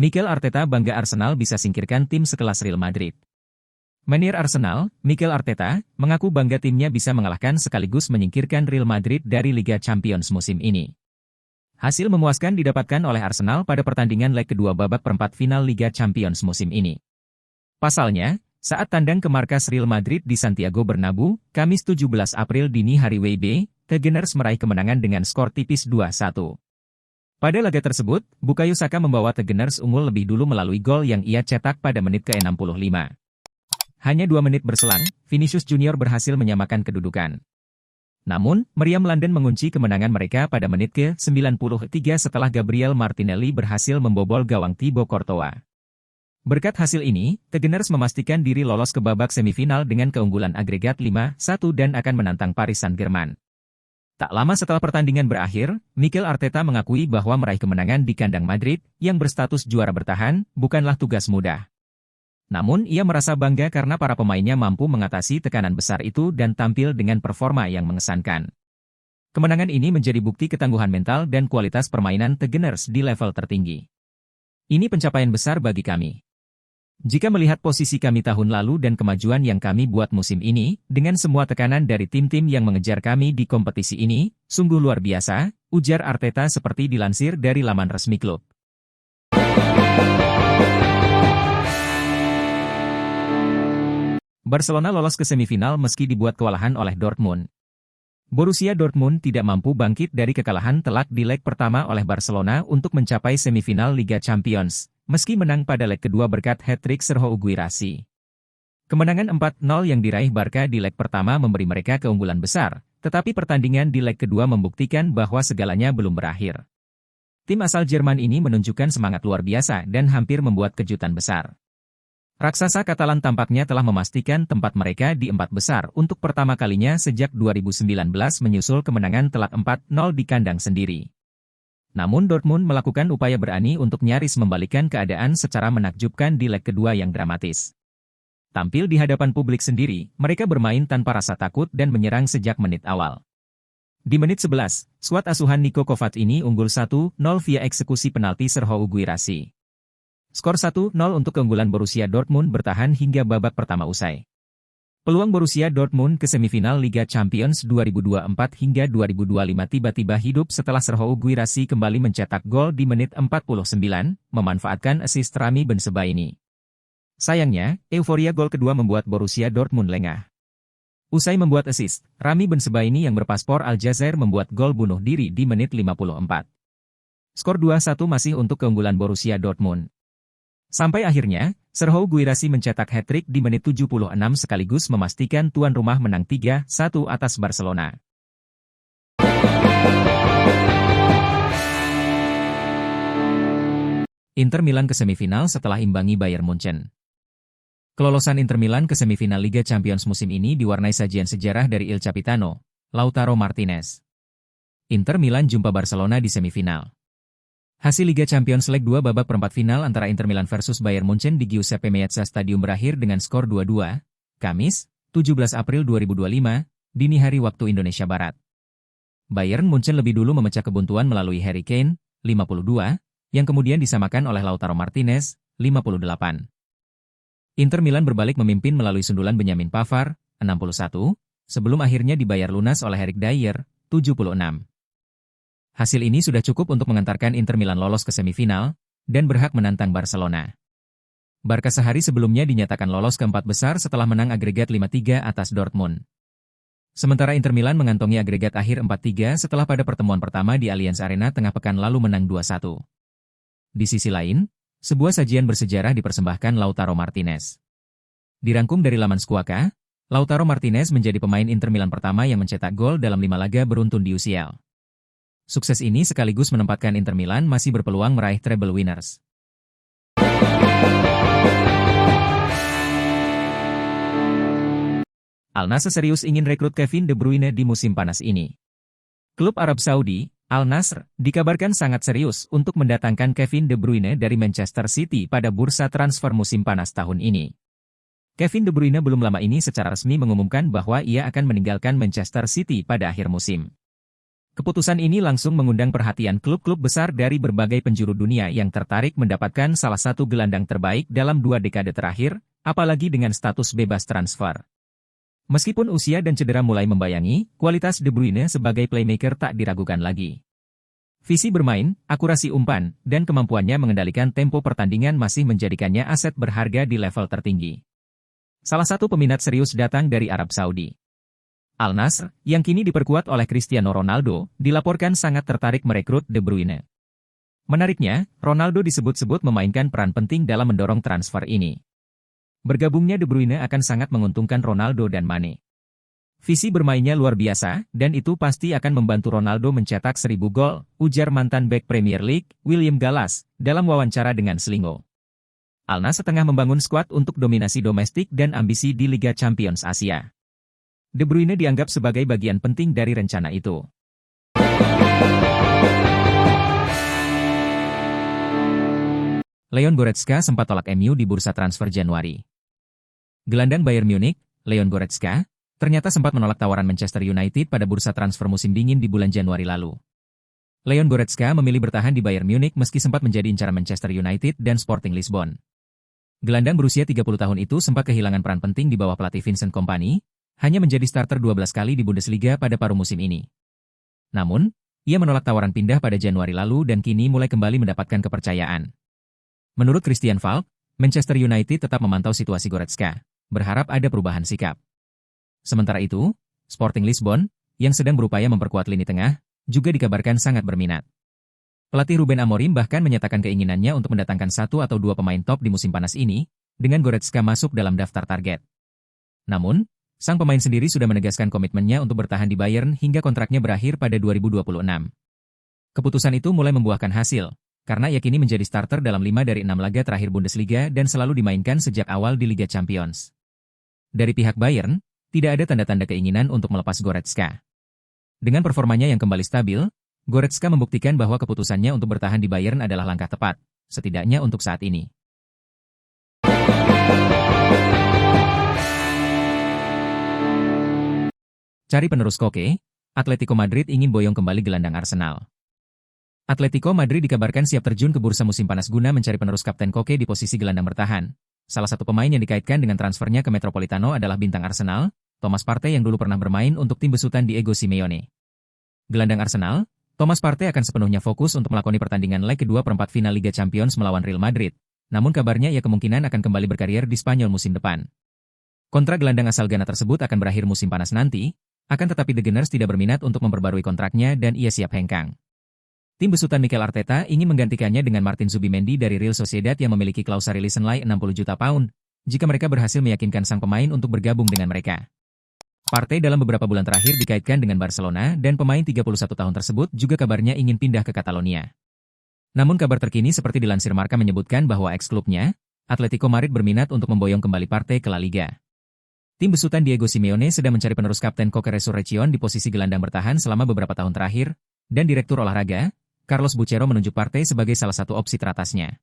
Mikel Arteta bangga Arsenal bisa singkirkan tim sekelas Real Madrid. Manajer Arsenal, Mikel Arteta, mengaku bangga timnya bisa mengalahkan sekaligus menyingkirkan Real Madrid dari Liga Champions musim ini. Hasil memuaskan didapatkan oleh Arsenal pada pertandingan leg kedua babak perempat final Liga Champions musim ini. Pasalnya, saat tandang ke markas Real Madrid di Santiago Bernabeu, Kamis 17 April dini hari WIB, The Gunners meraih kemenangan dengan skor tipis 2-1. Pada laga tersebut, Bukayo Saka membawa The Gunners unggul lebih dulu melalui gol yang ia cetak pada menit ke-65. Hanya 2 menit berselang, Vinicius Junior berhasil menyamakan kedudukan. Namun, Meriam London mengunci kemenangan mereka pada menit ke-93 setelah Gabriel Martinelli berhasil membobol gawang Thibaut Courtois. Berkat hasil ini, The Gunners memastikan diri lolos ke babak semifinal dengan keunggulan agregat 5-1 dan akan menantang Paris Saint-Germain. Tak lama setelah pertandingan berakhir, Mikel Arteta mengakui bahwa meraih kemenangan di kandang Madrid, yang berstatus juara bertahan, bukanlah tugas mudah. Namun ia merasa bangga karena para pemainnya mampu mengatasi tekanan besar itu dan tampil dengan performa yang mengesankan. Kemenangan ini menjadi bukti ketangguhan mental dan kualitas permainan The Gunners di level tertinggi. Ini pencapaian besar bagi kami. Jika melihat posisi kami tahun lalu dan kemajuan yang kami buat musim ini, dengan semua tekanan dari tim-tim yang mengejar kami di kompetisi ini, sungguh luar biasa, ujar Arteta seperti dilansir dari laman resmi klub. Barcelona lolos ke semifinal meski dibuat kewalahan oleh Dortmund. Borussia Dortmund tidak mampu bangkit dari kekalahan telak di leg pertama oleh Barcelona untuk mencapai semifinal Liga Champions, meski menang pada leg kedua berkat hat-trick Sergio Guirassy. Kemenangan 4-0 yang diraih Barca di leg pertama memberi mereka keunggulan besar, tetapi pertandingan di leg kedua membuktikan bahwa segalanya belum berakhir. Tim asal Jerman ini menunjukkan semangat luar biasa dan hampir membuat kejutan besar. Raksasa Katalan tampaknya telah memastikan tempat mereka di 4 besar untuk pertama kalinya sejak 2019 menyusul kemenangan telak 4-0 di kandang sendiri. Namun Dortmund melakukan upaya berani untuk nyaris membalikkan keadaan secara menakjubkan di leg kedua yang dramatis. Tampil di hadapan publik sendiri, mereka bermain tanpa rasa takut dan menyerang sejak menit awal. Di menit 11, skuad asuhan Niko Kovac ini unggul 1-0 via eksekusi penalti Sergio Guirassy. Skor 1-0 untuk keunggulan Borussia Dortmund bertahan hingga babak pertama usai. Peluang Borussia Dortmund ke semifinal Liga Champions 2024 hingga 2025 tiba-tiba hidup setelah Sergio Guirassy kembali mencetak gol di menit 49, memanfaatkan assist Rami Bensebaini. Sayangnya, euforia gol kedua membuat Borussia Dortmund lengah. Usai membuat assist, Rami Bensebaini yang berpaspor Aljazair membuat gol bunuh diri di menit 54. Skor 2-1 masih untuk keunggulan Borussia Dortmund. Sampai akhirnya, Sergio Guirassy mencetak hat-trick di menit 76 sekaligus memastikan tuan rumah menang 3-1 atas Barcelona. Inter Milan ke semifinal setelah imbangi Bayern Munchen. Kelolosan Inter Milan ke semifinal Liga Champions musim ini diwarnai sajian sejarah dari Il Capitano, Lautaro Martinez. Inter Milan jumpa Barcelona di semifinal. Hasil Liga Champions leg 2 babak perempat final antara Inter Milan versus Bayern Munchen di Giuseppe Meazza Stadium berakhir dengan skor 2-2, Kamis, 17 April 2025, dini hari waktu Indonesia Barat. Bayern Munchen lebih dulu memecah kebuntuan melalui Harry Kane, 52, yang kemudian disamakan oleh Lautaro Martinez, 58. Inter Milan berbalik memimpin melalui sundulan Benjamin Pavard, 61, sebelum akhirnya dibayar lunas oleh Eric Dier, 76. Hasil ini sudah cukup untuk mengantarkan Inter Milan lolos ke semifinal, dan berhak menantang Barcelona. Barca sehari sebelumnya dinyatakan lolos ke 4 besar setelah menang agregat 5-3 atas Dortmund. Sementara Inter Milan mengantongi agregat akhir 4-3 setelah pada pertemuan pertama di Allianz Arena tengah pekan lalu menang 2-1. Di sisi lain, sebuah sajian bersejarah dipersembahkan Lautaro Martinez. Dirangkum dari laman Squawka, Lautaro Martinez menjadi pemain Inter Milan pertama yang mencetak gol dalam 5 laga beruntun di UCL. Sukses ini sekaligus menempatkan Inter Milan masih berpeluang meraih treble winners. Al Nassr serius ingin rekrut Kevin De Bruyne di musim panas ini. Klub Arab Saudi, Al Nassr, dikabarkan sangat serius untuk mendatangkan Kevin De Bruyne dari Manchester City pada bursa transfer musim panas tahun ini. Kevin De Bruyne belum lama ini secara resmi mengumumkan bahwa ia akan meninggalkan Manchester City pada akhir musim. Keputusan ini langsung mengundang perhatian klub-klub besar dari berbagai penjuru dunia yang tertarik mendapatkan salah satu gelandang terbaik dalam 2 dekade terakhir, apalagi dengan status bebas transfer. Meskipun usia dan cedera mulai membayangi, kualitas De Bruyne sebagai playmaker tak diragukan lagi. Visi bermain, akurasi umpan, dan kemampuannya mengendalikan tempo pertandingan masih menjadikannya aset berharga di level tertinggi. Salah satu peminat serius datang dari Arab Saudi. Al Nassr, yang kini diperkuat oleh Cristiano Ronaldo, dilaporkan sangat tertarik merekrut De Bruyne. Menariknya, Ronaldo disebut-sebut memainkan peran penting dalam mendorong transfer ini. Bergabungnya De Bruyne akan sangat menguntungkan Ronaldo dan Mane. Visi bermainnya luar biasa, dan itu pasti akan membantu Ronaldo mencetak 1000 gol, ujar mantan bek Premier League, William Gallas, dalam wawancara dengan Slingo. Al Nassr tengah membangun skuad untuk dominasi domestik dan ambisi di Liga Champions Asia. De Bruyne dianggap sebagai bagian penting dari rencana itu. Leon Goretzka sempat tolak MU di bursa transfer Januari. Gelandang Bayern Munich, Leon Goretzka, ternyata sempat menolak tawaran Manchester United pada bursa transfer musim dingin di bulan Januari lalu. Leon Goretzka memilih bertahan di Bayern Munich meski sempat menjadi incaran Manchester United dan Sporting Lisbon. Gelandang berusia 30 tahun itu sempat kehilangan peran penting di bawah pelatih Vincent Kompany, hanya menjadi starter 12 kali di Bundesliga pada paruh musim ini. Namun, ia menolak tawaran pindah pada Januari lalu dan kini mulai kembali mendapatkan kepercayaan. Menurut Christian Falk, Manchester United tetap memantau situasi Goretzka, berharap ada perubahan sikap. Sementara itu, Sporting Lisbon, yang sedang berupaya memperkuat lini tengah, juga dikabarkan sangat berminat. Pelatih Ruben Amorim bahkan menyatakan keinginannya untuk mendatangkan 1 atau 2 pemain top di musim panas ini, dengan Goretzka masuk dalam daftar target. Namun, sang pemain sendiri sudah menegaskan komitmennya untuk bertahan di Bayern hingga kontraknya berakhir pada 2026. Keputusan itu mulai membuahkan hasil, karena ia kini menjadi starter dalam 5 dari 6 laga terakhir Bundesliga dan selalu dimainkan sejak awal di Liga Champions. Dari pihak Bayern, tidak ada tanda-tanda keinginan untuk melepas Goretzka. Dengan performanya yang kembali stabil, Goretzka membuktikan bahwa keputusannya untuk bertahan di Bayern adalah langkah tepat, setidaknya untuk saat ini. Cari penerus Koke, Atletico Madrid ingin boyong kembali gelandang Arsenal. Atletico Madrid dikabarkan siap terjun ke bursa musim panas guna mencari penerus Kapten Koke di posisi gelandang bertahan. Salah satu pemain yang dikaitkan dengan transfernya ke Metropolitano adalah bintang Arsenal, Thomas Partey yang dulu pernah bermain untuk tim besutan Diego Simeone. Gelandang Arsenal, Thomas Partey akan sepenuhnya fokus untuk melakoni pertandingan leg kedua perempat final Liga Champions melawan Real Madrid. Namun kabarnya ia kemungkinan akan kembali berkarier di Spanyol musim depan. Kontrak gelandang asal Ghana tersebut akan berakhir musim panas nanti, akan tetapi The Gunners tidak berminat untuk memperbarui kontraknya dan ia siap hengkang. Tim besutan Mikel Arteta ingin menggantikannya dengan Martin Zubimendi dari Real Sociedad yang memiliki klausa release senilai 60 juta pound, jika mereka berhasil meyakinkan sang pemain untuk bergabung dengan mereka. Partey dalam beberapa bulan terakhir dikaitkan dengan Barcelona dan pemain 31 tahun tersebut juga kabarnya ingin pindah ke Catalonia. Namun kabar terkini seperti dilansir Marca menyebutkan bahwa ex-klubnya, Atletico Madrid berminat untuk memboyong kembali Partey ke La Liga. Tim besutan Diego Simeone sedang mencari penerus Kapten Koke Resurrection di posisi gelandang bertahan selama beberapa tahun terakhir, dan Direktur Olahraga, Carlos Bucero menunjuk Partey sebagai salah satu opsi teratasnya.